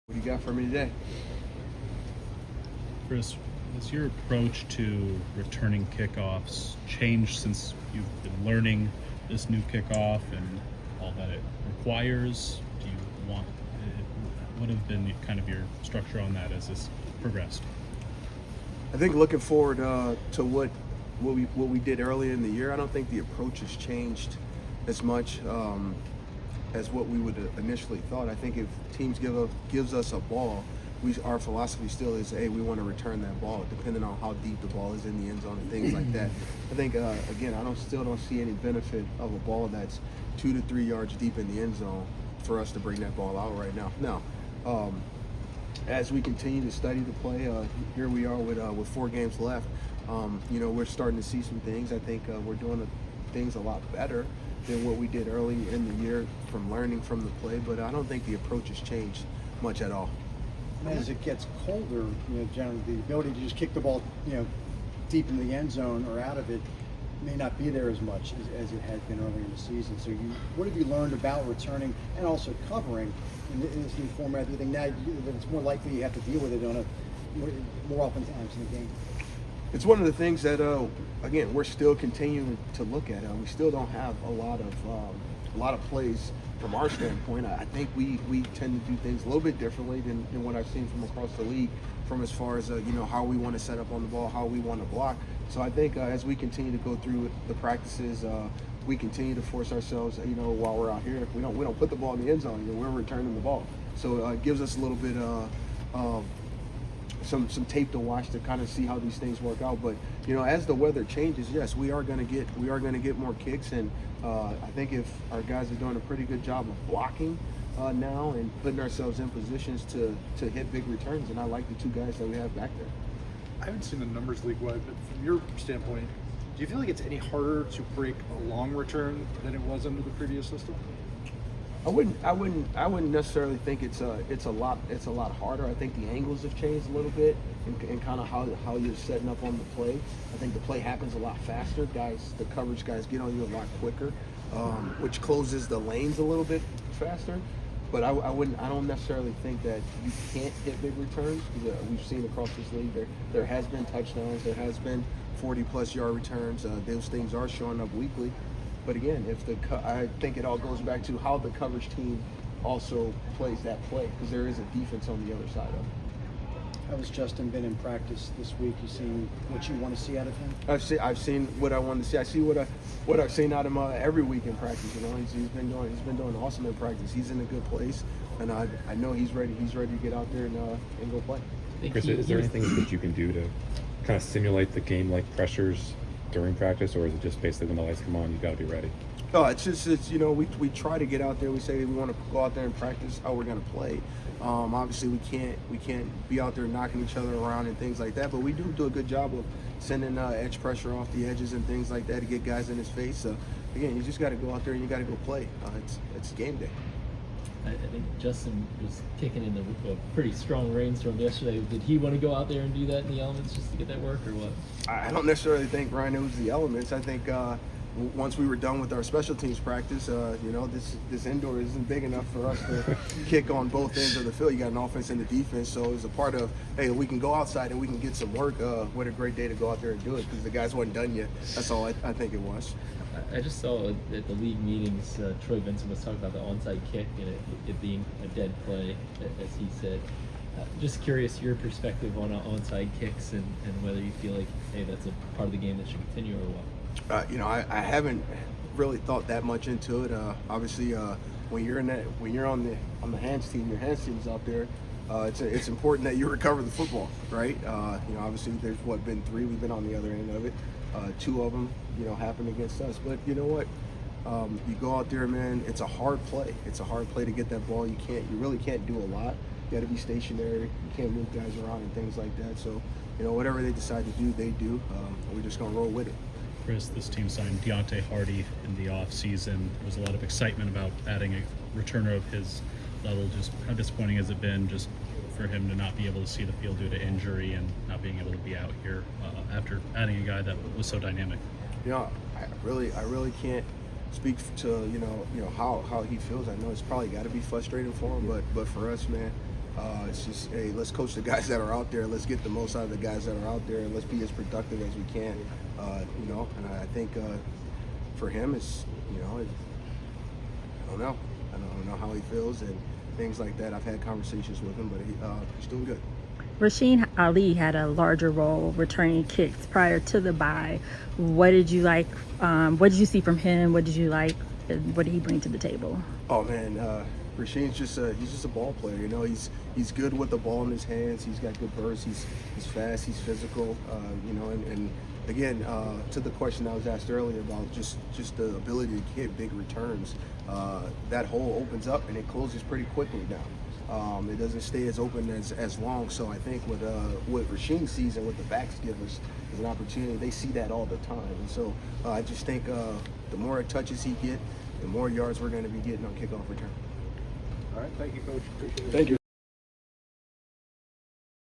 What do you got for me today? Chris, has your approach to returning kickoffs changed since you've been learning this new kickoff and all that it requires? Do you want, what have been kind of your structure on that as this progressed? I think looking forward to what we did earlier in the year, I don't think the approach has changed as much as what we would initially thought. I think if teams gives us a ball, our philosophy still is, hey, we want to return that ball, depending on how deep the ball is in the end zone and things like that. I think again, still don't see any benefit of a ball that's 2 to 3 yards deep in the end zone for us to bring that ball out right now. Now, as we continue to study the play, here we are with 4 games left. We're starting to see some things. I think we're doing things a lot better than what we did early in the year from learning from the play, but I don't think the approach has changed much at all. As it gets colder, generally the ability to just kick the ball, deep in the end zone or out of it may not be there as much as it has been earlier in the season. So what have you learned about returning and also covering in this new format? Do you think now that it's more likely you have to deal with it on more often times in the game? It's one of the things that, again, we're still continuing to look at. We still don't have a lot of plays from our standpoint. I think we tend to do things a little bit differently than what I've seen from across the league, from as far as how we want to set up on the ball, how we want to block. So I think as we continue to go through the practices, we continue to force ourselves. While we're out here, we don't put the ball in the end zone. We're returning the ball. So it gives us a little bit of some tape to watch to kind of see how these things work out. But as the weather changes, yes, we are going to get more kicks, and I think if our guys are doing a pretty good job of blocking now and putting ourselves in positions to hit big returns, and I like the 2 guys that we have back there. I haven't seen the numbers league-wide, but from your standpoint, do you feel like it's any harder to break a long return than it was under the previous system? I wouldn't necessarily think it's a lot harder. I think the angles have changed a little bit and kind of how you're setting up on the play. I think the play happens a lot faster. The coverage guys get on you a lot quicker, which closes the lanes a little bit faster. But I don't necessarily think that you can't hit big returns, because we've seen across this league there has been touchdowns, there has been 40+ yard returns. Those things are showing up weekly. But again, I think it all goes back to how the coverage team also plays that play, because there is a defense on the other side of it. How has Justin been in practice this week? You seen what you want to see out of him? I've seen what I want to see. I see what I've seen out of him every week in practice. He's been doing awesome in practice. He's in a good place, and I know he's ready. He's ready to get out there and go play. Chris, is there anything that you can do to kind of simulate the game-like pressures during practice, or is it just basically when the lights come on, you got to be ready? No, it's we try to get out there. We say we want to go out there and practice how we're going to play. Obviously, we can't be out there knocking each other around and things like that. But we do a good job of sending edge pressure off the edges and things like that to get guys in his face. So again, you just got to go out there and you got to go play. It's game day. I think Justin was kicking in a pretty strong rainstorm yesterday. Did he want to go out there and do that in the elements just to get that work, or what? I don't necessarily think, Ryan, it was the elements. I think once we were done with our special teams practice, this indoor isn't big enough for us to kick on both ends of the field. You got an offense and a defense, so it was a part of, hey, we can go outside and we can get some work. What a great day to go out there and do it, because the guys wasn't done yet. That's all I think it was. I just saw at the league meetings, Troy Vincent was talking about the onside kick and it being a dead play, as he said. Just curious your perspective on onside kicks and whether you feel like, hey, that's a part of the game that should continue or what. I haven't really thought that much into it. Obviously, when you're on the hands team, your hands team is out there. It's important that you recover the football, right? Obviously there's been 3. We've been on the other end of it. 2 of them, happened against us. But you know what? You go out there, man. It's a hard play. It's a hard play to get that ball. You really can't do a lot. You got to be stationary. You can't move guys around and things like that. So, whatever they decide to do, they do. We're just gonna roll with it. Chris, this team signed Deontay Hardy in the offseason. There was a lot of excitement about adding a returner of his level. Just how disappointing has it been just for him to not be able to see the field due to injury and not being able to be out here after adding a guy that was so dynamic? I really can't speak to how he feels. I know it's probably got to be frustrating for him, but for us, man, It's just, hey, let's coach the guys that are out there. Let's get the most out of the guys that are out there, and let's be as productive as we can. You know, and I think for him, it's, you know, I don't know. I don't know how he feels and things like that. I've had conversations with him, but he's doing good. Rasheen Ali had a larger role returning kicks prior to the bye. What did you like? What did you see from him? What did you like? And what did he bring to the table? Oh man, Rasheen's just a ball player. You know, he's good with the ball in his hands. He's got good burst. He's fast. He's physical. You know, and again, to the question I was asked earlier about just the ability to hit big returns, that hole opens up and it closes pretty quickly now. It doesn't stay as open as long. So I think what Rasheen sees and what the backs give us is an opportunity. They see that all the time. And so I just think the more touches he get, the more yards we're going to be getting on kickoff return. All right, thank you, Coach. Appreciate it. Thank you.